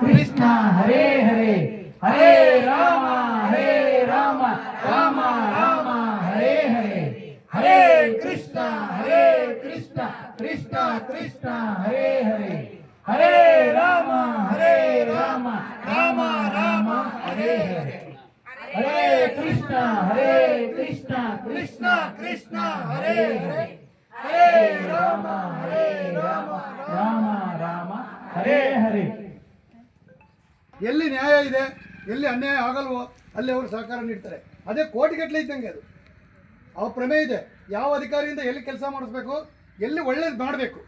ಕೃಷ್ಣ ಹರೇ ಹರೇ ಹರೇ ರಾಮ ರಾಮ ರಾಮ ಹರೇ ಹರೇ ಹರೇ ಕೃಷ್ಣ ಕೃಷ್ಣ ಕೃಷ್ಣ ಹರೇ ಹರೇ ಹರೇ ರಾಮ ರಾಮ ರಾಮ ಹರೇ ಹರೇ ಹರೇ ಕೃಷ್ಣ ಕೃಷ್ಣ ಕೃಷ್ಣ ಹರೇ ಹರೇ ಹರೇ ರಾಮ ರಾಮ ರಾಮ ಹರೇ ಹರೇ. ಎಲ್ಲಿ ನ್ಯಾಯ ಇದೆ, ಎಲ್ಲಿ ಅನ್ಯಾಯ ಆಗಲ್ವೋ ಅಲ್ಲಿ ಅವರು ಸಹಕಾರ ನೀಡ್ತಾರೆ. ಅದೇ ಕೋಟಿಗಟ್ಟಲೆ ಇದ್ದಂಗೆ ಅದು. ಅವ್ರ ಪ್ರಮೇಯ ಇದೆ, ಯಾವ ಅಧಿಕಾರಿಯಿಂದ ಎಲ್ಲಿ ಕೆಲಸ ಮಾಡಿಸ್ಬೇಕು, ಎಲ್ಲಿ ಒಳ್ಳೇದು ಮಾಡಬೇಕು.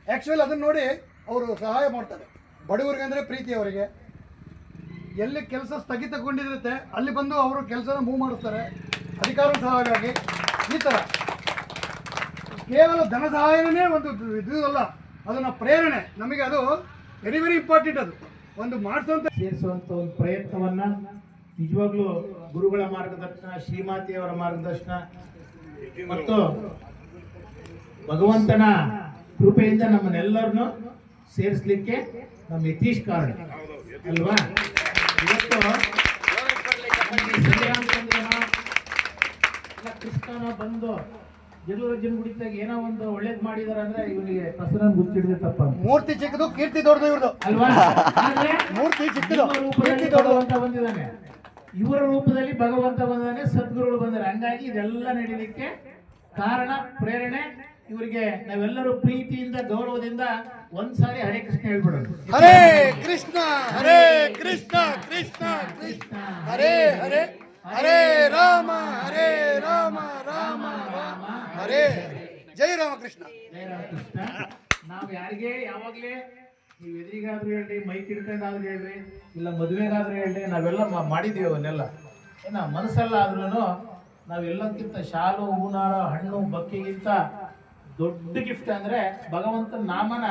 ಆ್ಯಕ್ಚುಲಿ ಅದನ್ನು ನೋಡಿ ಅವರು ಸಹಾಯ ಮಾಡ್ತಾರೆ. ಬಡವರಿಗೆ ಅಂದರೆ ಪ್ರೀತಿ ಅವರಿಗೆ. ಎಲ್ಲಿ ಕೆಲಸ ಸ್ಥಗಿತಗೊಂಡಿರುತ್ತೆ ಅಲ್ಲಿ ಬಂದು ಅವರು ಕೆಲಸನ ಮೂವ್ ಮಾಡಿಸ್ತಾರೆ, ಅಧಿಕಾರ ಸಹಾಯವಾಗಿ. ಈ ಥರ ಕೇವಲ ಧನ ಸಹಾಯನೇ ಒಂದು ಇದು ಅಲ್ಲ, ಅದನ್ನು ಪ್ರೇರಣೆ. ನಮಗೆ ಅದು ವೆರಿ ವೆರಿ ಇಂಪಾರ್ಟೆಂಟ್. ಅದು ಒಂದು ಮಾಡಿಸುವಂಥ ಸೇರಿಸುವಂಥ ಒಂದು ಪ್ರಯತ್ನವನ್ನು ನಿಜವಾಗ್ಲೂ ಗುರುಗಳ ಮಾರ್ಗದರ್ಶನ, ಶ್ರೀಮಾತೆಯವರ ಮಾರ್ಗದರ್ಶನ ಮತ್ತು ಭಗವಂತನ ಕೃಪೆಯಿಂದ ನಮ್ಮನ್ನೆಲ್ಲರನ್ನು ಸೇರಿಸಲಿಕ್ಕೆ ನಮ್ಮ ಯತೀಶ್ ಕಾರಣ ಅಲ್ವಾ. ಇವತ್ತು ಕೃಷ್ಣನ ಬಂದು ಜನ ಗುಡಿತಾಗ ಏನೋ ಒಂದು ಒಳ್ಳೇದು ಮಾಡಿದಾರೆ ಅಂದ್ರೆ ಇವನಿಗೆ ಕಸರನ್ನ ಗುಚ್ಚಿಡಿದೆ ತಪ್ಪ. ಮೂರ್ತಿ ಚಿಕ್ಕದು, ಕೀರ್ತಿ ದೊಡ್ಡದು ಇವ್ರದ್ದು ಅಲ್ವಾ. ಮೂರ್ತಿ ಚಿಕ್ಕದು, ರೂಪದಲ್ಲಿ ಭಗವಂತ ಬಂದಿದ್ದಾನೆ, ಇವರ ರೂಪದಲ್ಲಿ ಭಗವಂತ ಬಂದಿದ್ದಾನೆ, ಸದ್ಗುರುಗಳು ಬಂದಿದ್ದಾರೆ. ಹಂಗಾಗಿ ಇದೆಲ್ಲ ನಡೀಲಿಕ್ಕೆ ಕಾರಣ ಪ್ರೇರಣೆ ಇವರಿಗೆ. ನಾವೆಲ್ಲರೂ ಪ್ರೀತಿಯಿಂದ ಗೌರವದಿಂದ ಒಂದ್ಸಾರಿ ಹರೇ ಕೃಷ್ಣ ಹೇಳ್ಬಿಡೋಣ. ಹರೇ ಕೃಷ್ಣ ಕೃಷ್ಣ ಕೃಷ್ಣ ಹರೇ ಹರೇ ಹರೇ ರಾಮ ರಾಮ ರಾಮ ಹರೇ. ಜೈ ರಾಮಕೃಷ್ಣ. ಜೈ ರಾಮಕೃಷ್ಣ. ನಾವು ಯಾರಿಗೆ ಯಾವಾಗಲೇ ನೀವು ಎದುರಿಗಾದ್ರೂ ಹೇಳ್ರಿ, ಮೈಕ್ ಹಿಡ್ಕೊಂಡಾದ್ರೂ ಹೇಳ್ರಿ, ಇಲ್ಲ ಮದುವೆಗಾದ್ರೂ ಹೇಳ್ರಿ, ನಾವೆಲ್ಲ ಮಾಡಿದ್ದೀವಿ ಅವನ್ನೆಲ್ಲ. ಏನ ಮನಸ್ಸಲ್ಲ ಆದ್ರೂ ನಾವೆಲ್ಲಕ್ಕಿಂತ ಶಾಲು, ಹೂನಾರ, ಹಣ್ಣು, ಬಕ್ಕಿಗಿಂತ ದೊಡ್ಡ ಗಿಫ್ಟ್ ಅಂದ್ರೆ ಭಗವಂತನ ನಾಮನ